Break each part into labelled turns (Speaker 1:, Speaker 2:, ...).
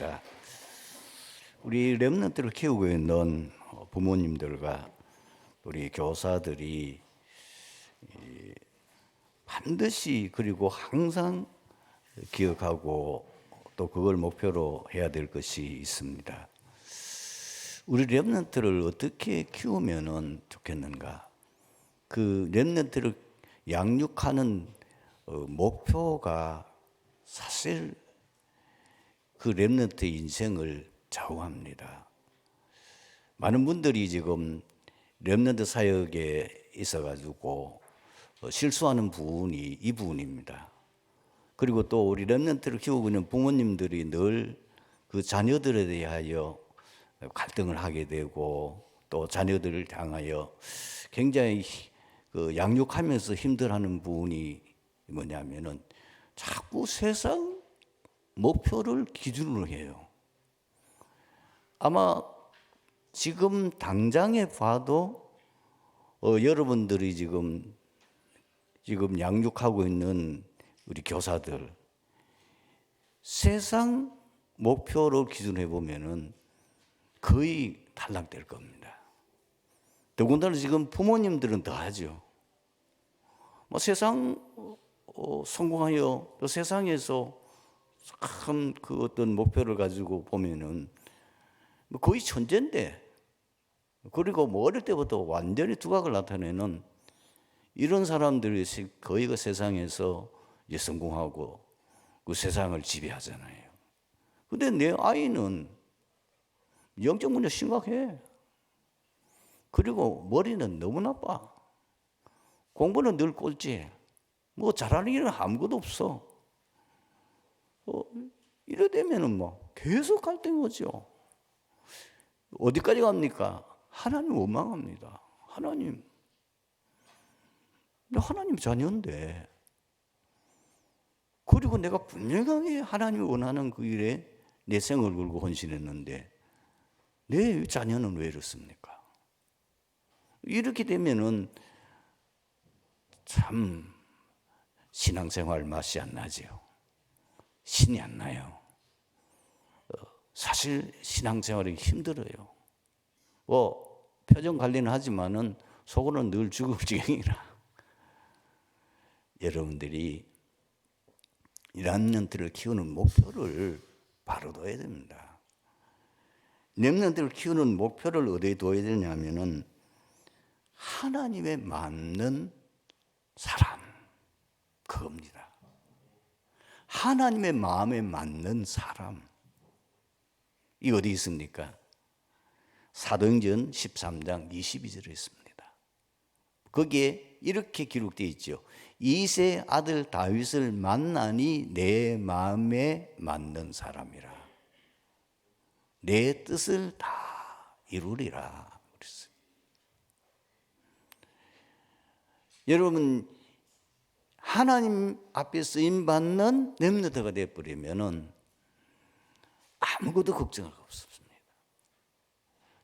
Speaker 1: 있습니다. 우리 렘넌트를 키우고 있는 부모님들과 우리 교사들이 반드시 그리고 항상 기억하고 또 그걸 목표로 해야 될 것이 있습니다. 우리 렘넌트를 어떻게 키우면 좋겠는가? 그 렘넌트를 양육하는 목표가 사실 그 렘넌트의 인생을 좌우합니다. 많은 분들이 지금 렘넌트 사역에 있어가지고 실수하는 부분이 이 부분입니다. 그리고 또 우리 렘넌트를 키우고 있는 부모님들이 늘 그 자녀들에 대하여 갈등을 하게 되고 또 자녀들을 향하여 굉장히 그 양육하면서 힘들어하는 부분이 뭐냐면은 자꾸 세상 목표를 기준으로 해요. 아마 지금 당장에 봐도 여러분들이 지금 양육하고 있는 우리 교사들 세상 목표를 기준으로 해보면은 거의 탈락될 겁니다. 더군다나 지금 부모님들은 더 하죠. 뭐 세상 성공하여 또 세상에서 참 그 어떤 목표를 가지고 보면은 거의 천재인데, 그리고 뭐 어릴 때부터 완전히 두각을 나타내는 이런 사람들이 거의 그 세상에서 이제 성공하고 그 세상을 지배하잖아요. 근데 내 아이는 영적 문제 심각해. 그리고 머리는 너무 나빠. 공부는 늘 꼴찌해. 뭐 잘하는 일은 아무것도 없어. 이래 되면은 뭐 계속 갈등이 오죠. 어디까지 갑니까? 하나님 원망합니다. 하나님 자녀인데, 그리고 내가 분명하게 하나님이 원하는 그 일에 내 생을 걸고 헌신했는데 내 자녀는 왜 이렇습니까? 이렇게 되면은 참 신앙생활 맛이 안 나죠. 신이 안 나요. 사실 신앙생활이 힘들어요. 뭐 표정 관리는 하지만은 속으로는 늘 죽을 지경이라. 여러분들이 렘넌트를 키우는 목표를 바로 둬야 됩니다. 렘넌트를 키우는 목표를 어디에 둬야 되냐면은 하나님에 맞는 사람, 그겁니다. 하나님의 마음에 맞는 사람. 이 어디 있습니까? 사도행전 13장 22절에 있습니다. 거기에 이렇게 기록되어 있죠. 이새 아들 다윗을 만나니 내 마음에 맞는 사람이라. 내 뜻을 다 이루리라 그랬어요. 여러분, 하나님 앞에 쓰임 받는 렘넌트가 되어버리면은 아무것도 걱정할 거 없습니다.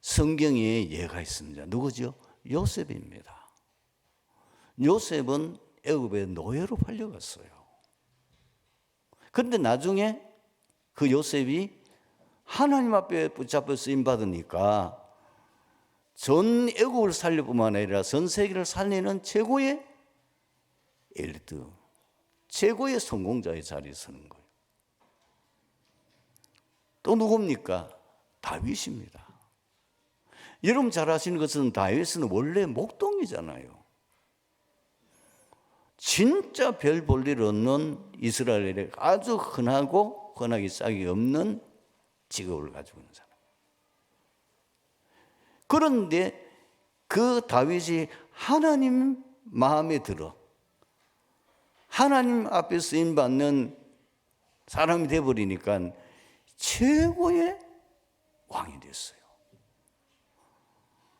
Speaker 1: 성경에 예가 있습니다. 누구죠? 요셉입니다. 요셉은 애굽의 노예로 팔려갔어요. 그런데 나중에 그 요셉이 하나님 앞에 붙잡혀 쓰임 받으니까 전 애국을 살릴 뿐만 아니라 전 세계를 살리는 최고의 엘리트, 최고의 성공자의 자리에 서는 거예요. 또 누굽니까? 다윗입니다. 여러분 잘 아시는 것은 다윗은 원래 목동이잖아요. 진짜 별 볼 일 없는 이스라엘에 아주 흔하고 흔하기 짝이 없는 직업을 가지고 있는 사람. 그런데 그 다윗이 하나님 마음에 들어 하나님 앞에 쓰임 받는 사람이 되어버리니까 최고의 왕이 됐어요.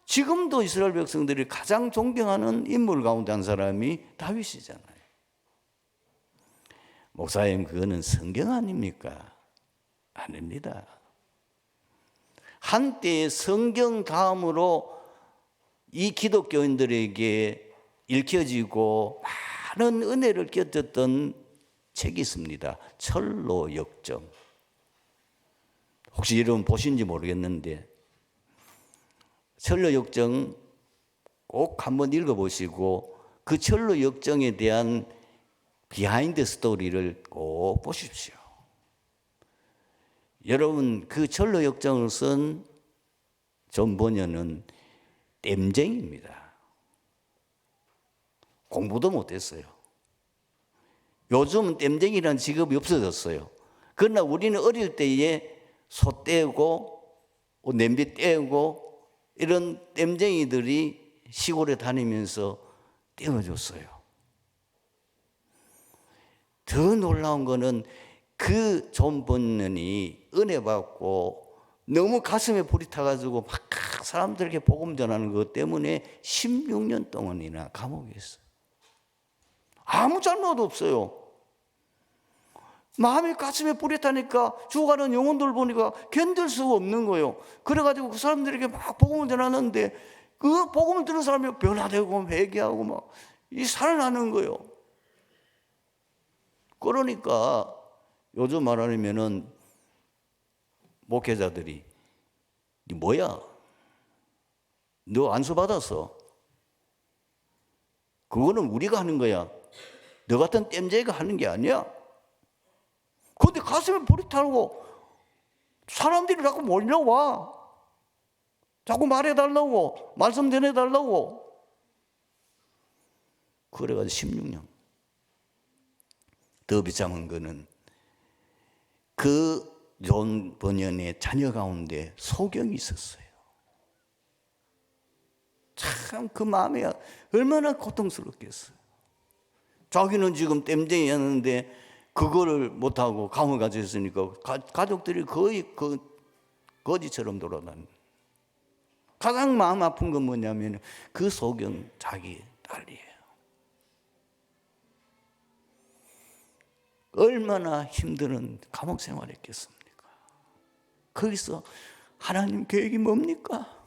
Speaker 1: 지금도 이스라엘 백성들이 가장 존경하는 인물 가운데 한 사람이 다윗이잖아요. 목사님, 그거는 성경 아닙니까? 아닙니다. 한때의 성경 다음으로 이 기독교인들에게 읽혀지고 많은 은혜를 끼쳤던 책이 있습니다. 철로 역정. 혹시 여러분 보신지 모르겠는데 철로 역정 꼭 한번 읽어보시고 그 철로 역정에 대한 비하인드 스토리를 꼭 보십시오. 여러분 그 철로 역정을 쓴 존 버녀는 땜쟁이입니다. 공부도 못했어요. 요즘은 땜쟁이라는 직업이 없어졌어요. 그러나 우리는 어릴 때에 소 떼고 냄비 떼고 이런 땜쟁이들이 시골에 다니면서 떼어줬어요. 더 놀라운 거는 그 존 버년이 은혜 받고 너무 가슴에 불이 타가지고 막 사람들에게 복음 전하는 것 때문에 16년 동안이나 감옥에 있어요. 아무 잘못 없어요. 마음이 가슴에 불이 타니까 죽어가는 영혼들 보니까 견딜 수가 없는 거예요. 그래가지고 그 사람들에게 막 복음을 전하는데 그 복음을 들은 사람이 변화되고 회개하고 막 이 살아나는 거예요. 그러니까 요즘 말하면은 목회자들이 니 뭐야? 너 안수 받았어? 그거는 우리가 하는 거야. 너 같은 땜쟁이가 하는 게 아니야. 근데 가슴에 불이 타고 사람들이 자꾸 몰려와. 자꾸 말해달라고, 말씀 전해달라고. 그래가지고 16년. 더 비참한 거는 그 존 버년의 자녀 가운데 소경이 있었어요. 참 그 마음이 얼마나 고통스럽겠어요. 자기는 지금 땜쟁이였는데 그거를 못하고 감옥에 갇혀 있으니까 가족들이 거의 거지처럼 돌아다니는. 가장 마음 아픈 건 뭐냐면 그 소경 자기 딸이에요. 얼마나 힘든 감옥 생활했겠습니까? 거기서 하나님 계획이 뭡니까?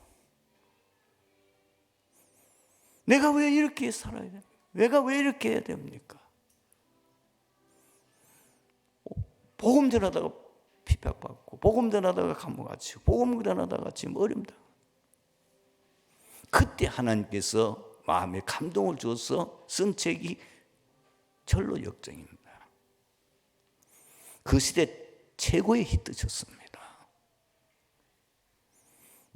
Speaker 1: 내가 왜 이렇게 살아야 됩니까? 내가 왜 이렇게 해야 됩니까? 복음 전하다가 핍박받고 복음 전하다가 감옥 갇히고 복음 전하다가 지금 어렵다. 그때 하나님께서 마음에 감동을 주어서 쓴 책이 철로 역정입니다. 그 시대 최고의 히트쳤습니다.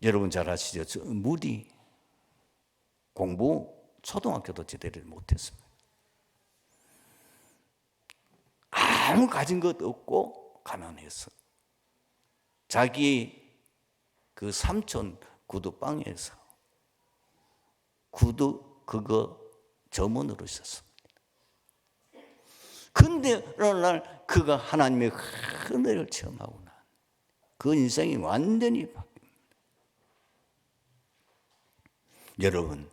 Speaker 1: 여러분 잘 아시죠? 무디 공부 초등학교도 제대로 못했습니다. 아무 가진 것 없고 가난해서 자기 그 삼촌 구두방에서 구두 그거 점원으로 있었습니다. 근데 어느 날 그가 하나님의 큰 은혜를 체험하고 난 그 인생이 완전히 바뀝니다. 여러분,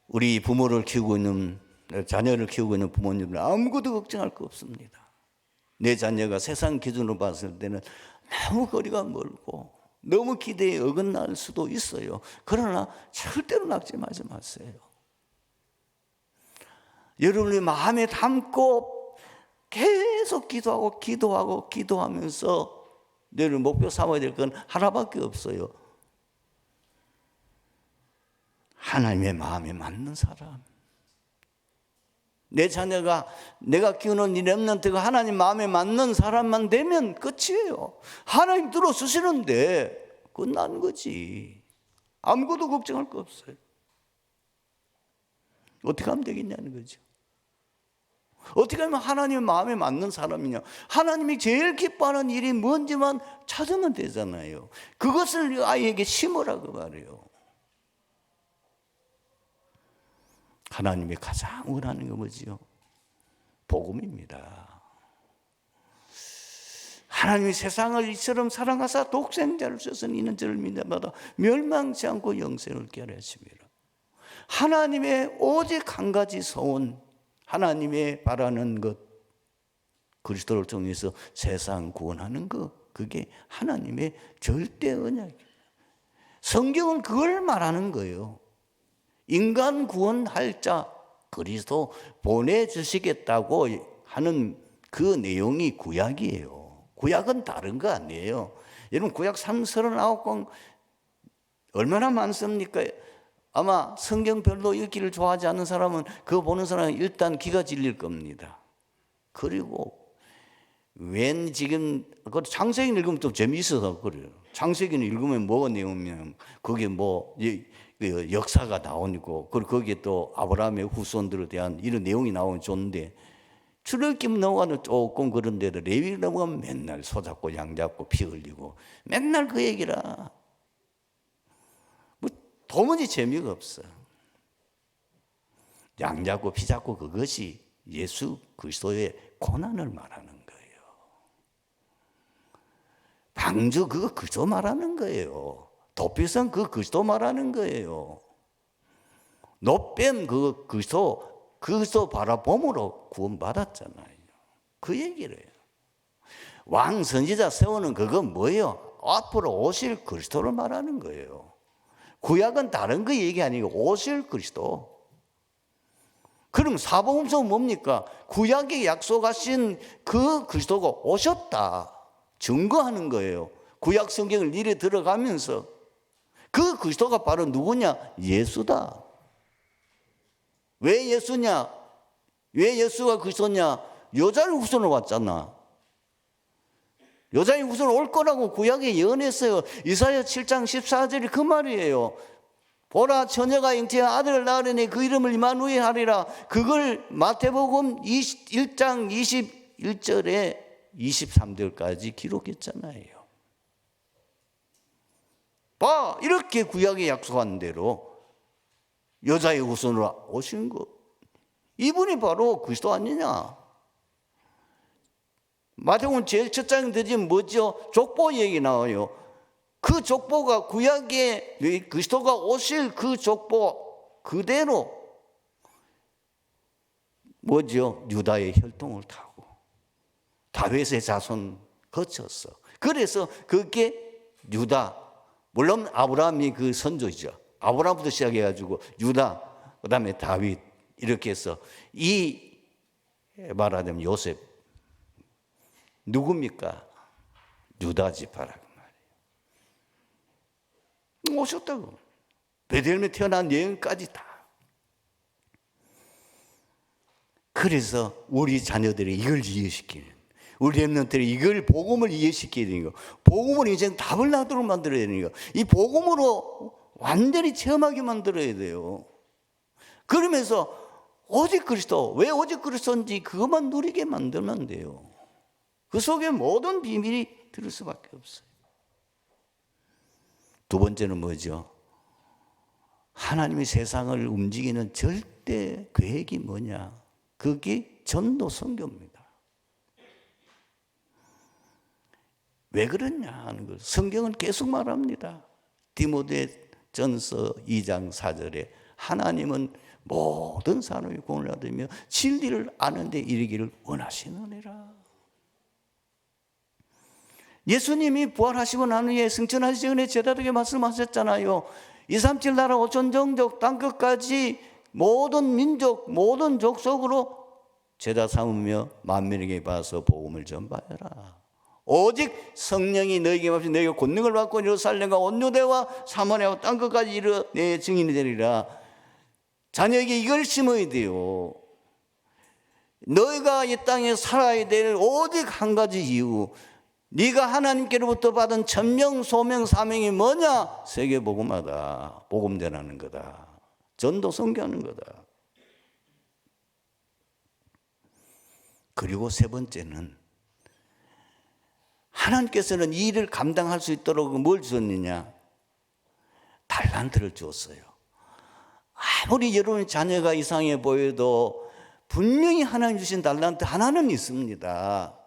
Speaker 1: 우리 부모를 키우고 있는 자녀를 키우고 있는 부모님은 아무것도 걱정할 거 없습니다. 내 자녀가 세상 기준으로 봤을 때는 너무 거리가 멀고 너무 기대에 어긋날 수도 있어요. 그러나 절대로 낙심하지 마세요. 여러분이 마음에 담고 계속 기도하면서 너를 목표 삼아야 될 건 하나밖에 없어요. 하나님의 마음에 맞는 사람. 내 자녀가 내가 키우는 이 렘넌트가 하나님 마음에 맞는 사람만 되면 끝이에요. 하나님 들어주시는데 끝난 거지. 아무것도 걱정할 거 없어요. 어떻게 하면 되겠냐는 거죠. 어떻게 하면 하나님 마음에 맞는 사람이냐. 하나님이 제일 기뻐하는 일이 뭔지만 찾으면 되잖아요. 그것을 아이에게 심으라고 말해요. 하나님이 가장 원하는 게 뭐지요? 복음입니다. 하나님이 세상을 이처럼 사랑하사 독생자를 주셔서 이는 저를 믿는 자마다 멸망치 않고 영생을 얻게 하려 하심이라. 하나님의 오직 한 가지 소원, 하나님의 바라는 것, 그리스도를 통해서 세상 구원하는 것, 그게 하나님의 절대 언약이에요. 성경은 그걸 말하는 거예요. 인간 구원할 자 그리스도 보내주시겠다고 하는 그 내용이 구약이에요. 구약은 다른 거 아니에요. 여러분 구약 39권 얼마나 많습니까? 아마 성경 별로 읽기를 좋아하지 않는 사람은 그거 보는 사람은 일단 기가 질릴 겁니다. 그리고 웬 지금 그 창세기 읽으면 또 재미있어서 그래요. 창세기 읽으면 뭐가 내용이면 그게 뭐 역사가 나오고 그리고 거기에 또 아브라함의 후손들에 대한 이런 내용이 나오면 좋은데 출애굽기 넘어가는 조금 그런데도 레위기 넘어가면 맨날 소 잡고 양 잡고 피 흘리고 맨날 그 얘기라. 뭐 도무지 재미가 없어. 양 잡고 피 잡고 그것이 예수 그리스도의 고난을 말하는 거예요. 방주 그거 그리스도 말하는 거예요. 도피성 그거 그리스도 말하는 거예요. 노뱀 그거 그리스도 바라봄으로 구원받았잖아요. 그 얘기를 해요. 왕 선지자 세우는 그건 뭐예요? 앞으로 오실 그리스도를 말하는 거예요. 구약은 다른 거 얘기 아니고 오실 그리스도. 그럼 사복음서는 뭡니까? 구약에 약속하신 그 그리스도가 오셨다 증거하는 거예요. 구약 성경을 일에 들어가면서 그 그리스도가 바로 누구냐? 예수다. 왜 예수냐? 왜 예수가 그리스도냐? 여자의 후손으로 왔잖아. 여자의 후손으로 올 거라고 구약에 예언했어요. 이사야 7장 14절이 그 말이에요. 보라 처녀가 잉태한 아들을 낳으려니 그 이름을 임마누엘 하리라. 그걸 마태복음 1장 21절에 23절까지 기록했잖아요. 봐, 이렇게 구약에 약속한 대로 여자의 후손으로 오신 것, 이분이 바로 그리스도 아니냐? 마태복음 제일 첫 장에 되지 뭐죠? 족보 얘기 나와요. 그 족보가 구약에 그리스도가 오실 그 족보 그대로 뭐죠? 유다의 혈통을 타고 다윗의 자손 거쳤어. 그래서 그게 유다, 물론 아브라함이 그 선조죠. 아브라함부터 시작해가지고 유다, 그 다음에 다윗 이렇게 해서 이 말하자면 요셉 누굽니까? 유다 지파라 그 말이에요. 오셨다고. 베들레헴에 태어난 여인까지 다. 그래서 우리 자녀들이 이걸 이해시키는, 우리 렘넌트들이 이걸 복음을 이해시켜야 되는 거, 복음을 인생 답을 나도록 만들어야 되는 거, 이 복음으로 완전히 체험하게 만들어야 돼요. 그러면서 오직 그리스도, 왜 오직 그리스도인지 그것만 누리게 만들면 돼요. 그 속에 모든 비밀이 들을 수밖에 없어요. 두 번째는 뭐죠? 하나님이 세상을 움직이는 절대 계획이 뭐냐? 그게 전도 선교입니다. 왜 그러냐 하는 걸 성경은 계속 말합니다. 디모데전서 2장 4절에 하나님은 모든 사람이 구원을 얻으며 진리를 아는 데 이르기를 원하시느니라. 예수님이 부활하시고 난 후에 승천하시기 전에 제자들에게 말씀하셨잖아요. 237 나라 5천 종족 땅끝까지 모든 민족 모든 족속으로 제자 삼으며 만민에게 봐서 복음을 전파하라. 오직 성령이 너에게 임하시 너희가 권능을 받고 예루살렘과 온 유대와 사마리아와 땅끝까지 이르러 내 증인이 되리라. 자녀에게 이걸 심어야 돼요. 너희가 이 땅에 살아야 될 오직 한 가지 이유, 네가 하나님께로부터 받은 천명, 소명, 사명이 뭐냐? 세계 복음하다, 복음 전하는 거다, 전도 선교하는 거다. 그리고 세 번째는 하나님께서는 이 일을 감당할 수 있도록 뭘 주었느냐? 달란트를 주었어요. 아무리 여러분의 자녀가 이상해 보여도 분명히 하나님 주신 달란트 하나는 있습니다.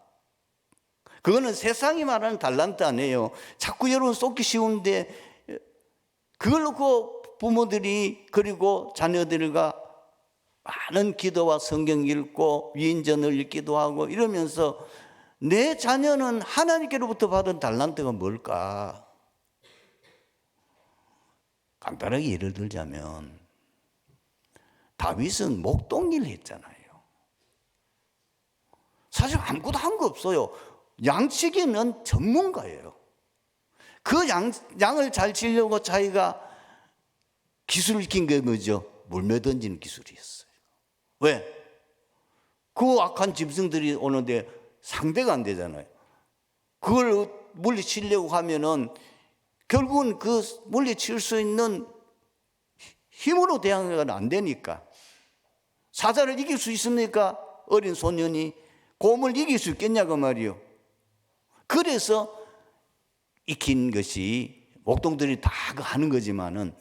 Speaker 1: 그거는 세상이 말하는 달란트 아니에요. 자꾸 여러분 쏟기 쉬운데 그걸 놓고 부모들이 그리고 자녀들과 많은 기도와 성경 읽고 위인전을 읽기도 하고 이러면서 내 자녀는 하나님께로부터 받은 달란트가 뭘까? 간단하게 예를 들자면 다윗은 목동일을 했잖아요. 사실 아무것도 한 거 없어요. 양치기는 전문가예요. 그 양을 잘 치려고 자기가 기술을 익힌 게 뭐죠? 물매 던지는 기술이었어요. 왜? 그 악한 짐승들이 오는데 상대가 안 되잖아요. 그걸 물리치려고 하면은 결국은 그 물리칠 수 있는 힘으로 대항은 안 되니까. 사자를 이길 수 있습니까? 어린 소년이 곰을 이길 수 있겠냐고 말이요. 그래서 익힌 것이 목동들이 다 하는 거지만은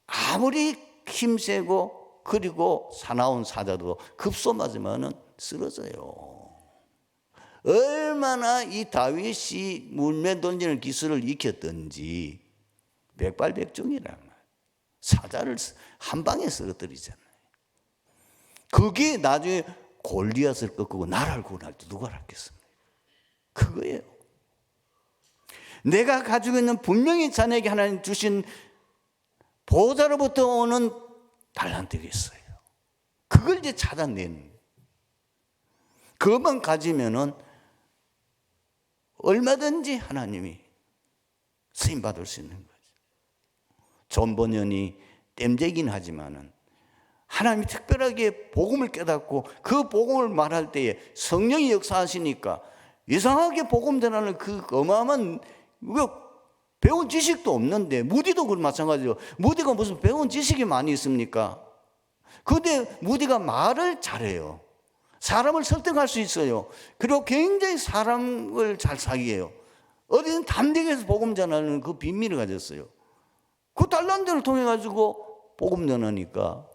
Speaker 1: 아무리 힘세고 그리고 사나운 사자도 급소 맞으면은 쓰러져요. 얼마나 이 다윗이 물매 던지는 기술을 익혔던지 백발백중이란 말이에요. 사자를 한 방에 쓰러뜨리잖아요. 그게 나중에 골리앗을 꺾고 나라를 구원할 때 누가 알았겠습니까? 그거예요. 내가 가지고 있는 분명히 자네에게 하나님 주신 보호자로부터 오는 달란트가 있어요. 그걸 이제 찾아내는. 그것만 가지면은 얼마든지 하나님이 쓰임받을 수 있는 거죠. 존 버년이 땜제긴 하지만은 하나님이 특별하게 복음을 깨닫고 그 복음을 말할 때에 성령이 역사하시니까 이상하게 복음 전하는 그 어마어마한 배운 지식도 없는데, 무디도 그 마찬가지죠. 무디가 무슨 배운 지식이 많이 있습니까? 그런데 무디가 말을 잘해요. 사람을 설득할 수 있어요. 그리고 굉장히 사람을 잘 사귀어요. 어디든 담대해서 복음 전하는 그 비밀을 가졌어요. 그 달란트를 통해 가지고 복음 전하니까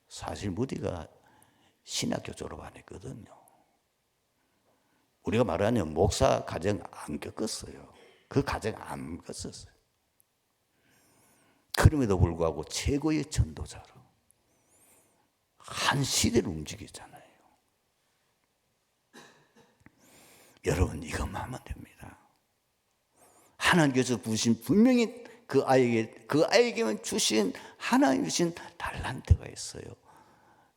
Speaker 1: 사실 무디가 신학교 졸업 안 했거든요. 우리가 말하는 목사 과정 안 겪었어요. 그 과정 안 겪었어요. 그럼에도 불구하고 최고의 전도자로 한 시대를 움직이잖아요. 여러분, 이것만 하면 됩니다. 하나님께서 부신 분명히 그 아이에게만 주신 하나님 주신 달란트가 있어요.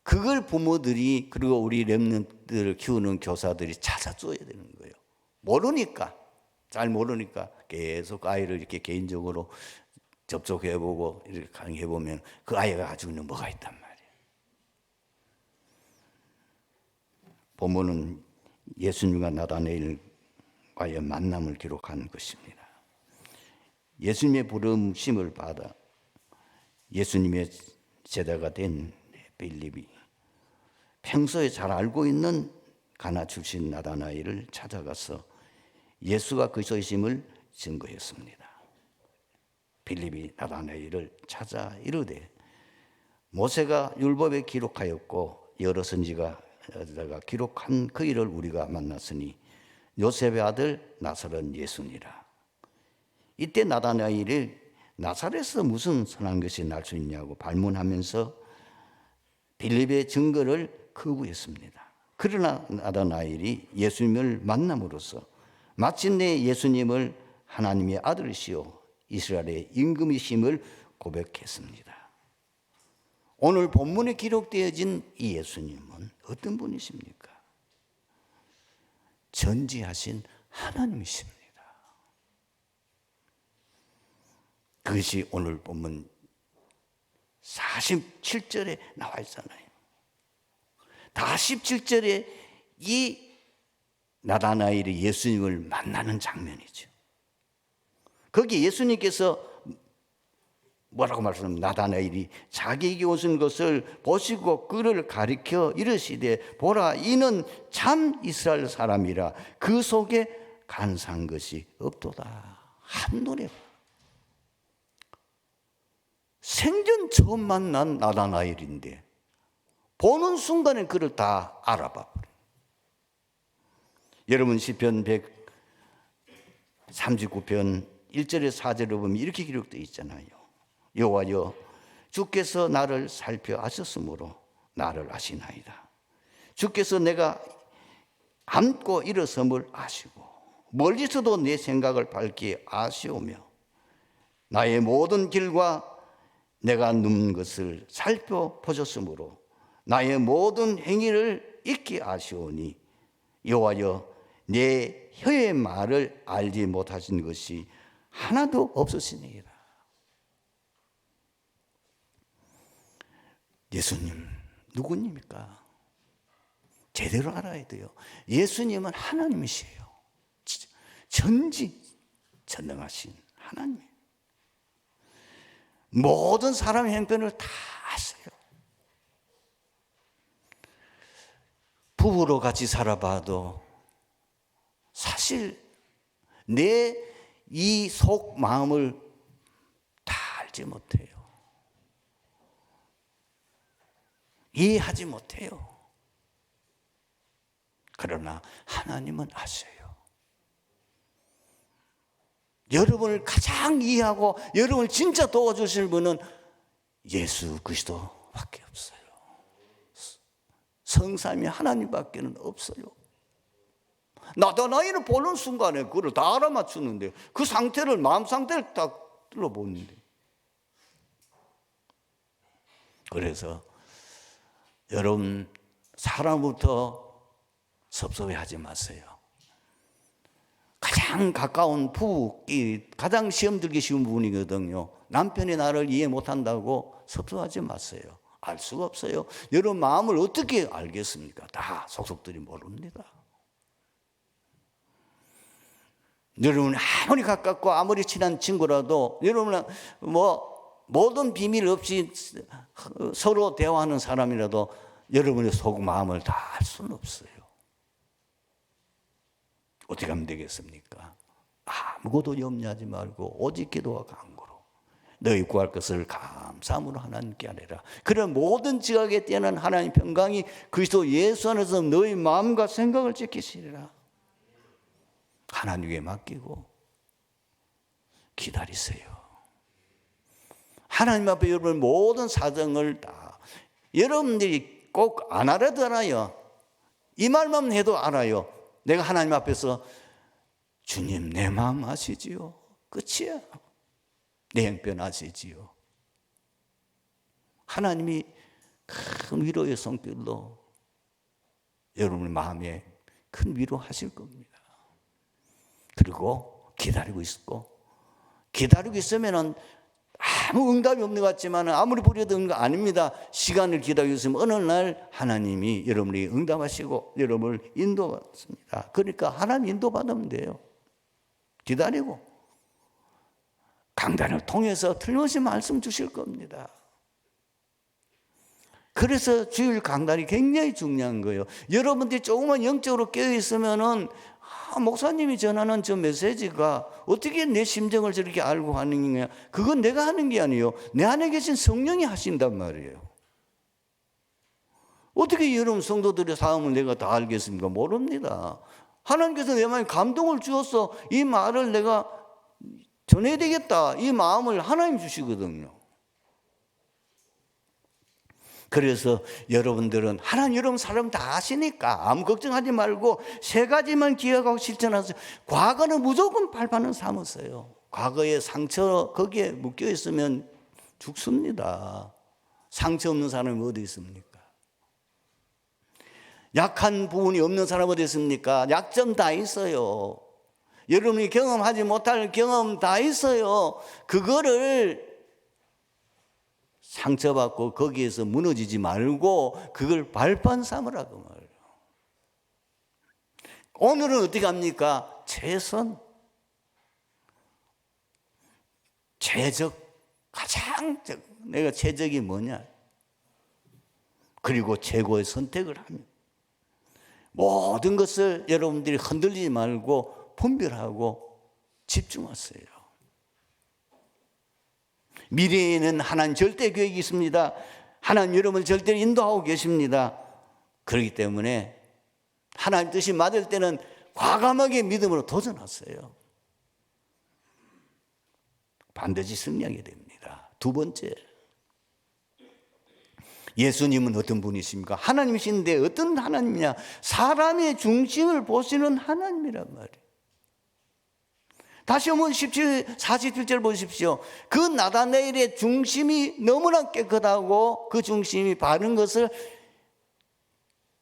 Speaker 1: 그걸 부모들이 그리고 우리 렘넌트를 키우는 교사들이 찾아줘야 되는 거예요. 모르니까, 잘 모르니까 계속 아이를 이렇게 개인적으로 접촉해보고 이렇게 강의해보면 그 아이가 가지고 있는 뭐가 있단 말이에요. 본문은 예수님과 나다나엘과의 만남을 기록한 것입니다. 예수님의 부름심을 받아 예수님의 제자가 된 빌립이 평소에 잘 알고 있는 가나 출신 나다나엘을 찾아가서 예수가 그리스도이심을 증거했습니다. 빌립이 나다나엘을 찾아 이르되 모세가 율법에 기록하였고 여러 선지가 기록한 그 일을 우리가 만났으니 요셉의 아들 나사렛 예수니라. 이때 나다나엘이 나사렛에서 무슨 선한 것이 날 수 있냐고 반문하면서 빌립의 증거를 거부했습니다. 그러나 나다나엘이 예수님을 만남으로써 마침내 예수님을 하나님의 아들이시오 이스라엘의 임금이심을 고백했습니다. 오늘 본문에 기록되어진 이 예수님은 어떤 분이십니까? 전지하신 하나님이십니다. 그것이 오늘 본문 47절에 나와 있잖아요. 다 17절에 이 나다나엘이 예수님을 만나는 장면이죠. 거기 예수님께서 뭐라고 말씀합니까? 나다나엘이 자기에게 오신 것을 보시고 그를 가리켜 이르시되 보라 이는 참 이스라엘 사람이라 그 속에 간사한 것이 없도다. 한눈에 생전 처음 만난 나다나엘인데 보는 순간에 그를 다 알아봐 버려요. 여러분 시편 139편 1절에 4절에 보면 이렇게 기록되어 있잖아요. 여호와여 주께서 나를 살펴 아셨으므로 나를 아시나이다. 주께서 내가 앉고 일어섬을 아시고 멀리서도 내 생각을 밝히 아시오며 나의 모든 길과 내가 눕는 것을 살펴보셨으므로 나의 모든 행위를 익히 아시오니 여호와여 내 혀의 말을 알지 못하신 것이 하나도 없으시니라. 예수님 누구입니까? 제대로 알아야 돼요. 예수님은 하나님이시에요. 전지전능하신 하나님. 모든 사람의 형편을 다 아세요. 부부로 같이 살아봐도 사실 내 이 속 마음을 다 알지 못해요. 이해하지 못해요. 그러나 하나님은 아세요. 여러분을 가장 이해하고 여러분을 진짜 도와주실 분은 예수 그리스도밖에 없어요. 성삼위 하나님밖에는 없어요. 나다나이를 보는 순간에 그걸 다 알아맞추는데 그 상태를 마음 상태를 딱 들어보는데 그래서 여러분 사람부터 섭섭해하지 마세요. 가장 가까운 부부끼리 가장 시험 들기 쉬운 부분이거든요. 남편이 나를 이해 못한다고 섭섭하지 마세요. 알 수가 없어요. 여러분 마음을 어떻게 알겠습니까? 다 속속들이 모릅니다. 여러분 아무리 가깝고 아무리 친한 친구라도 여러분은 모든 비밀 없이 서로 대화하는 사람이라도 여러분의 속 마음을 다 알 수는 없어요. 어떻게 하면 되겠습니까? 아무것도 염려하지 말고 오직 기도와 간구로 너희 구할 것을 감사함으로 하나님께 아뢰라. 그런 모든 지각에 뛰어난 하나님 평강이 그리스도 예수 안에서 너희 마음과 생각을 지키시리라. 하나님께 맡기고 기다리세요. 하나님 앞에 여러분 모든 사정을 다 여러분들이 꼭 안 알아도 알아요. 이 말만 해도 알아요. 내가 하나님 앞에서 주님 내 마음 아시지요? 끝이야. 내 형편 아시지요? 하나님이 큰 위로의 손길로 여러분의 마음에 큰 위로하실 겁니다. 그리고 기다리고 있고 기다리고 있으면은 아무 응답이 없는 것 같지만 아무리 부려도 응답 아닙니다. 시간을 기다리고 있으면 어느 날 하나님이 여러분이 응답하시고 여러분을 인도받습니다. 그러니까 하나님 인도받으면 돼요. 기다리고 강단을 통해서 틀림없이 말씀 주실 겁니다. 그래서 주일 강단이 굉장히 중요한 거예요. 여러분들이 조금만 영적으로 깨어있으면은 목사님이 전하는 저 메시지가 어떻게 내 심정을 저렇게 알고 하는 거냐. 그건 내가 하는 게 아니에요. 내 안에 계신 성령이 하신단 말이에요. 어떻게 여러분 성도들의 삶을 내가 다 알겠습니까? 모릅니다. 하나님께서 내 마음에 감동을 주어서 이 말을 내가 전해야 되겠다. 이 마음을 하나님 주시거든요. 그래서 여러분들은 하나님 여러분 사람 다 아시니까 아무 걱정하지 말고 세 가지만 기억하고 실천하세요. 과거는 무조건 발판을 삼으세요. 과거의 상처 거기에 묶여 있으면 죽습니다. 상처 없는 사람이 어디 있습니까? 약한 부분이 없는 사람 어디 있습니까? 약점 다 있어요. 여러분이 경험하지 못할 경험 다 있어요. 그거를 상처받고 거기에서 무너지지 말고 그걸 발판 삼으라고 말이에요. 오늘은 어떻게 합니까? 최선, 최적, 가장 내가 최적이 뭐냐? 그리고 최고의 선택을 하면 모든 것을 여러분들이 흔들리지 말고 분별하고 집중하세요. 미래에는 하나님 절대 계획이 있습니다. 하나님 여러분을 절대로 인도하고 계십니다. 그렇기 때문에 하나님 뜻이 맞을 때는 과감하게 믿음으로 도전하세요. 반드시 승리하게 됩니다. 두 번째, 예수님은 어떤 분이십니까? 하나님이신데 어떤 하나님이냐? 사람의 중심을 보시는 하나님이란 말이에요. 다시 한번 47절 보십시오. 그 나다나엘의 중심이 너무나 깨끗하고 그 중심이 바른 것을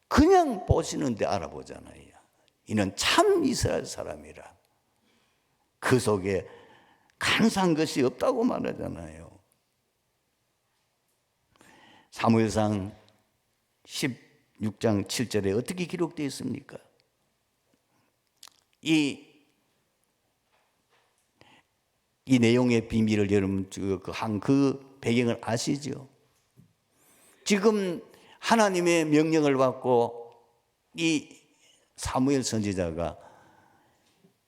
Speaker 1: 그냥 보시는데 알아보잖아요. 이는 참 이스라엘 사람이라. 그 속에 간사한 것이 없다고 말하잖아요. 사무엘상 16장 7절에 어떻게 기록되어 있습니까? 이 내용의 비밀을 여러분 그 배경을 아시죠? 지금 하나님의 명령을 받고 이 사무엘 선지자가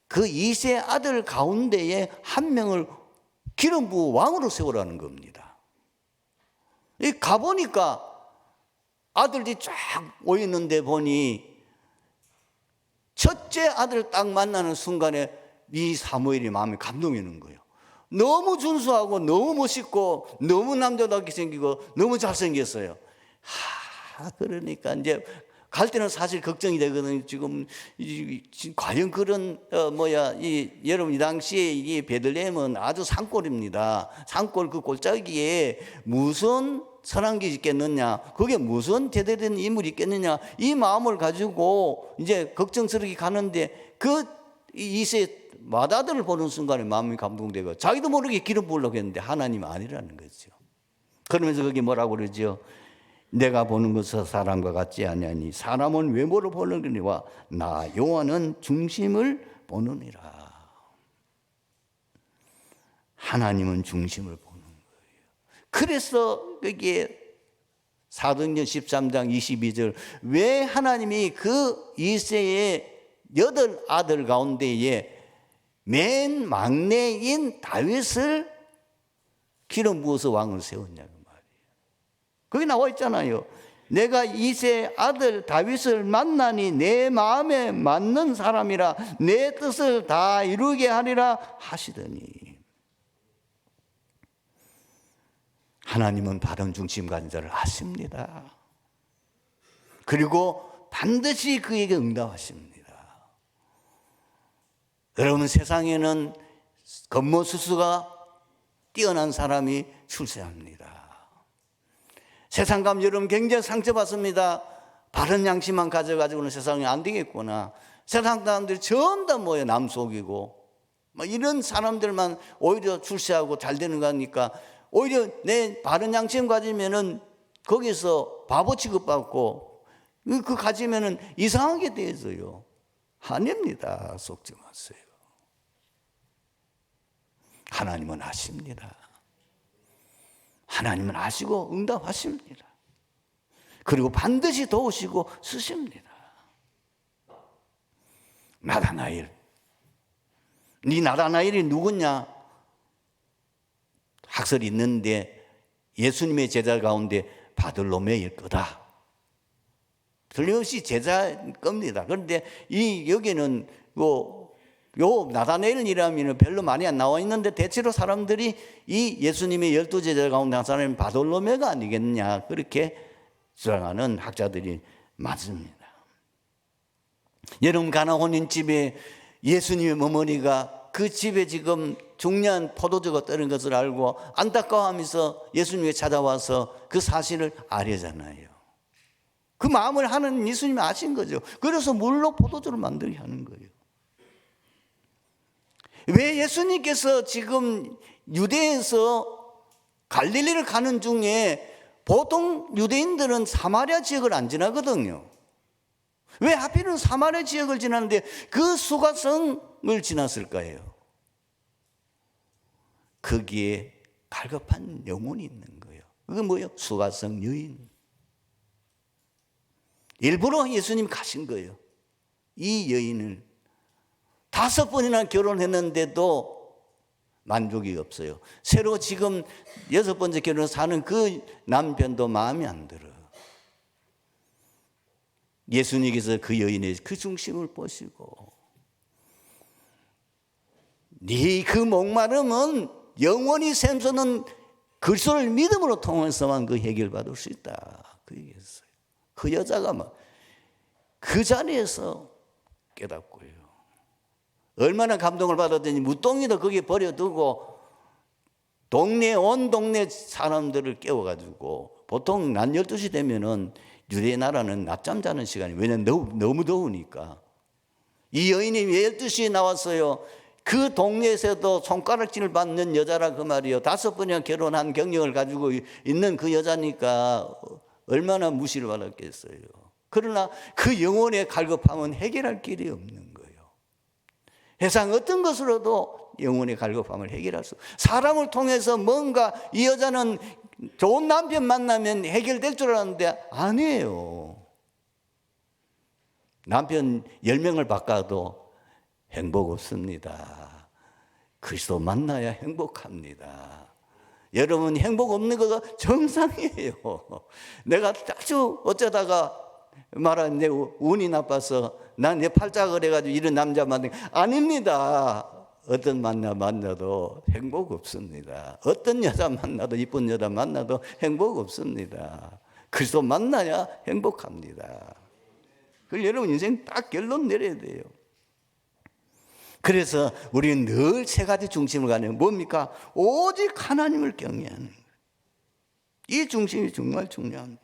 Speaker 1: 그 이세 아들 가운데에 한 명을 기름 부어 왕으로 세우라는 겁니다. 가보니까 아들들이 쫙 모였는데 보니 첫째 아들 딱 만나는 순간에 이 사무엘이 마음에 감동이 있는 거예요. 너무 준수하고 너무 멋있고 너무 남자답게 생기고 너무 잘생겼어요. 그러니까 이제 갈 때는 사실 걱정이 되거든요. 지금 과연 그런 여러분 이 당시에 이 베들레헴은 아주 산골입니다. 산골 그 골짜기에 무슨 선한 게 있겠느냐, 그게 무슨 제대로 된 인물이 있겠느냐, 이 마음을 가지고 이제 걱정스럽게 가는데 그 이세 맏아들을 보는 순간에 마음이 감동되고 자기도 모르게 기름 부으려고 했는데 하나님 아니라는 거죠. 그러면서 거기 뭐라고 그러죠? 내가 보는 것은 사람과 같지 아니하니 사람은 외모를 보느니와 나 여호와는 중심을 보느니라. 하나님은 중심을 보는 거예요. 그래서 거기에 사도행전 13장 22절 왜 하나님이 그 이새의 8 아들 가운데에 맨 막내인 다윗을 기름 부어서 왕을 세웠냐고 말이에요. 거기 나와 있잖아요. 내가 이새 아들 다윗을 만나니 내 마음에 맞는 사람이라 내 뜻을 다 이루게 하리라 하시더니, 하나님은 바른 중심 가진 자를 아십니다. 그리고 반드시 그에게 응답하십니다. 여러분, 세상에는 겉모수수가 뛰어난 사람이 출세합니다. 세상 가면 여러분 굉장히 상처받습니다. 바른 양심만 가져가지고는 세상이 안 되겠구나. 세상 사람들이 전부 다 뭐예요? 남 속이고 이런 사람들만 오히려 출세하고 잘 되는 거니까 오히려 내 바른 양심 가지면은 거기서 바보 취급받고 그 가지면은 이상하게 되어져요. 아닙니다. 속지 마세요. 하나님은 아십니다. 하나님은 아시고 응답하십니다. 그리고 반드시 도우시고 쓰십니다. 나다나엘. 네 나다나엘이 누구냐? 학설이 있는데 예수님의 제자 가운데 바들로메일 거다. 틀림없이 제자일 겁니다. 그런데 여기는 요 나다나엘이라면 별로 많이 안 나와 있는데 대체로 사람들이 이 예수님의 12제자 가운데 한 사람이 바돌로메가 아니겠냐 그렇게 주장하는 학자들이 많습니다. 여러분, 가나 혼인집에 예수님의 어머니가 그 집에 지금 중요한 포도주가 떨어진 것을 알고 안타까워하면서 예수님에게 찾아와서 그 사실을 알려잖아요. 그 마음을 하는 예수님이 아신 거죠. 그래서 물로 포도주를 만들게 하는 거예요. 왜 예수님께서 지금 유대에서 갈릴리를 가는 중에 보통 유대인들은 사마리아 지역을 안 지나거든요. 왜 하필은 사마리아 지역을 지나는데 그 수가성을 지났을까요? 거기에 갈급한 영혼이 있는 거예요. 그게 뭐예요? 수가성 여인. 일부러 예수님 가신 거예요. 이 여인을 5번이나 결혼했는데도 만족이 없어요. 새로 지금 6번째 결혼을 사는 그 남편도 마음에 안 들어요. 예수님께서 그 여인의 그 중심을 보시고 네 그 목마름은 영원히 샘솟는 그리스도를 믿음으로 통해서만 그 해결받을 수 있다. 그 얘기했어요. 그 여자가 막 그 자리에서 깨닫고요. 얼마나 감동을 받았더니 무동이도 거기에 버려두고 온 동네 사람들을 깨워가지고 보통 낮 12시 되면은 유대 나라는 낮잠 자는 시간이 왜냐면 너무 더우니까 이 여인이 왜 12시에 나왔어요? 그 동네에서도 손가락질을 받는 여자라 그 말이에요. 5번이나 결혼한 경력을 가지고 있는 그 여자니까 얼마나 무시를 받았겠어요. 그러나 그 영혼의 갈급함은 해결할 길이 없는 거예요. 세상 어떤 것으로도 영혼의 갈급함을 해결할 수, 사람을 통해서 뭔가 이 여자는 좋은 남편 만나면 해결될 줄 알았는데 아니에요. 남편 10명을 바꿔도 행복 없습니다. 그리스도 만나야 행복합니다. 여러분, 행복 없는 거가 정상이에요. 내가 아주 어쩌다가 말하는데 운이 나빠서 난 내 팔자가 그래가지고 이런 남자 만나, 아닙니다. 어떤 만나도 행복 없습니다. 어떤 여자 만나도, 이쁜 여자 만나도 행복 없습니다. 그리스도 만나야 행복합니다. 그걸 여러분 인생 딱 결론 내려야 돼요. 그래서 우리는 늘 3가지 중심을 가는, 뭡니까? 오직 하나님을 경외하는 거예요. 이 중심이 정말 중요합니다.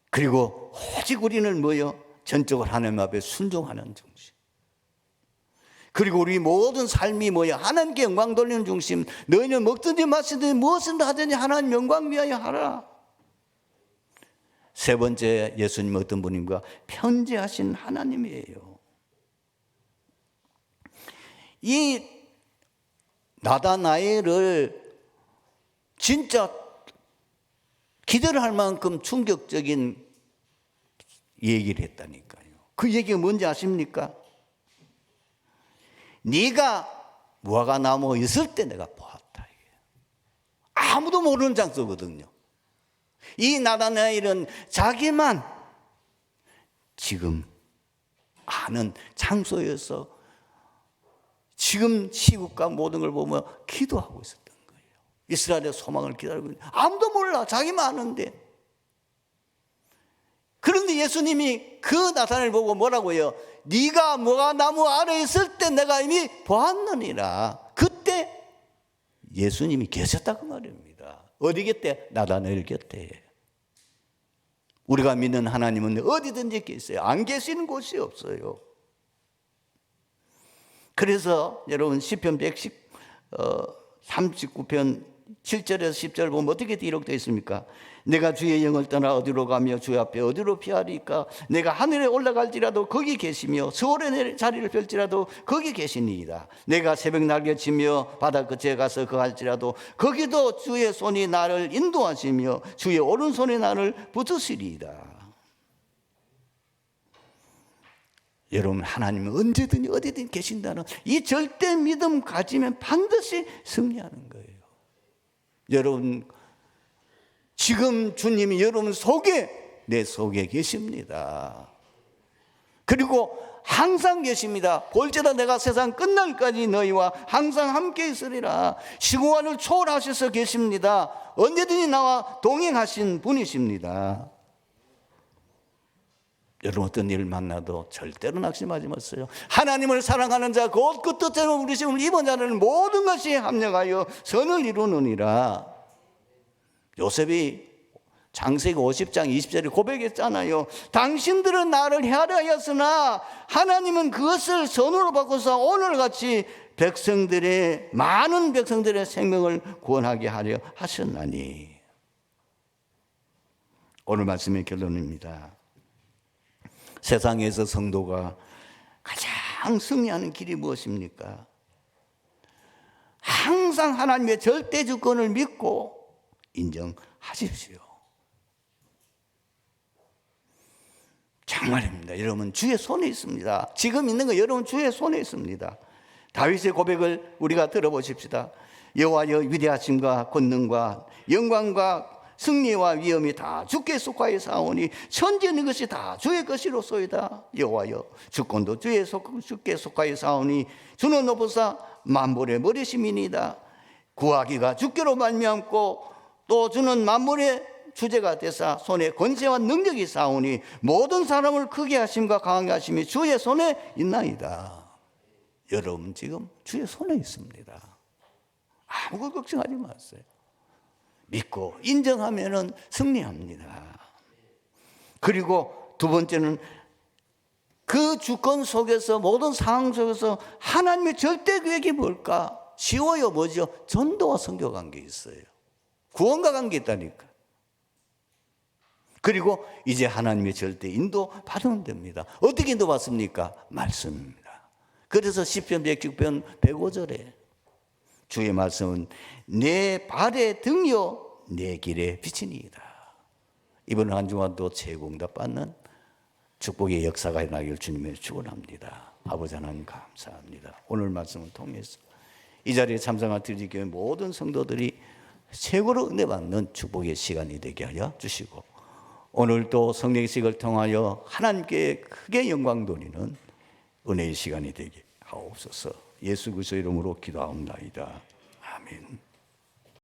Speaker 1: 그리고 오직 우리는 뭐요? 전적으로 하나님 앞에 순종하는 중심. 그리고 우리 모든 삶이 뭐야? 하나님께 영광 돌리는 중심. 너희는 먹든지 마시든지 무엇이든 하든지 하나님 영광 위하여 하라. 3번째, 예수님 어떤 분인가? 편지하신 하나님이에요. 이 나다나엘을 진짜 기대를 할 만큼 충격적인 얘기를 했다니까요. 그 얘기가 뭔지 아십니까? 네가 무화과 나무 있을 때 내가 보았다. 아무도 모르는 장소거든요. 이 나다나엘은 자기만 지금 아는 장소에서 지금 시국과 모든 걸 보며 기도하고 있었던 거예요. 이스라엘의 소망을 기다리고 있는, 아무도 몰라. 자기만 아는데. 그런데 예수님이 그 나다나엘을 보고 뭐라고 해요? 네가 무화과 나무 아래 있을 때 내가 이미 보았느니라. 그때 예수님이 계셨다고 말입니다. 어디 곁에? 나다나엘 곁에. 우리가 믿는 하나님은 어디든지 계세요. 안 계시는 곳이 없어요. 그래서 여러분 시편 139편 7절에서 10절 보면 어떻게 기록되어 있습니까? 내가 주의 영을 떠나 어디로 가며 주 앞에 어디로 피하리까? 내가 하늘에 올라갈지라도 거기 계시며 서울에 자리를 펼지라도 거기 계시니이다. 내가 새벽 날개 치며 바다 끝에 가서 거할지라도 거기도 주의 손이 나를 인도하시며 주의 오른손이 나를 붙으시리이다. 여러분, 하나님은 언제든지 어디든 계신다는 이 절대 믿음 가지면 반드시 승리하는 거예요. 여러분, 지금 주님이 여러분 속에, 내 속에 계십니다. 그리고 항상 계십니다. 볼지라 내가 세상 끝날까지 너희와 항상 함께 있으리라. 시공간을 초월하셔서 계십니다. 언제든지 나와 동행하신 분이십니다. 여러분, 어떤 일을 만나도 절대로 낙심하지 마세요. 하나님을 사랑하는 자 곧 그 뜻대로 부르심을 입은 자는 모든 것이 합력하여 선을 이루느니라. 요셉이 창세기 50장 20절에 고백했잖아요. 당신들은 나를 헤아려 하였으나 하나님은 그것을 선으로 바꿔서 오늘같이 많은 백성들의 생명을 구원하게 하려 하셨나니. 오늘 말씀의 결론입니다. 세상에서 성도가 가장 승리하는 길이 무엇입니까? 항상 하나님의 절대 주권을 믿고 인정하십시오. 정말입니다. 여러분, 주의 손에 있습니다. 지금 있는 거 여러분 주의 손에 있습니다. 다윗의 고백을 우리가 들어보십시다. 여호와여, 위대하심과 권능과 영광과 승리와 위엄이 다 주께 속하여 사오니 천지에 있는 것이 다 주의 것이로소이다. 여호와여, 주권도 주께 속하여 사오니 주는 높으사 만물의 머리심이니이다. 구하기가 주께로 말미암고 또 주는 만물의 주제가 되사 손에 권세와 능력이 사오니 모든 사람을 크게 하심과 강하게 하심이 주의 손에 있나이다. 여러분, 지금 주의 손에 있습니다. 아무것도 걱정하지 마세요. 믿고 인정하면은 승리합니다. 그리고 두 번째는 그 주권 속에서 모든 상황 속에서 하나님의 절대 계획이 뭘까? 쉬워요. 뭐죠? 전도와 선교 관계 있어요. 구원과 관계 있다니까. 그리고 이제 하나님의 절대 인도 받으면 됩니다. 어떻게 인도 받습니까? 말씀입니다. 그래서 시편 106편 105절에 주의 말씀은 내 발의 등이요 내 길의 빛이니이다. 이번 한 주간도 최고 응답받는 축복의 역사가 일어나길 주님의 축원합니다. 아버지 하나님 감사합니다. 오늘 말씀을 통해서 이 자리에 참석한 TG교회 모든 성도들이 최고로 은혜받는 축복의 시간이 되게 하여 주시고 오늘도 성령의식을 통하여 하나님께 크게 영광 돌리는 은혜의 시간이 되게 하옵소서. 예수 그리스도의 이름으로 기도하옵나이다. 아멘.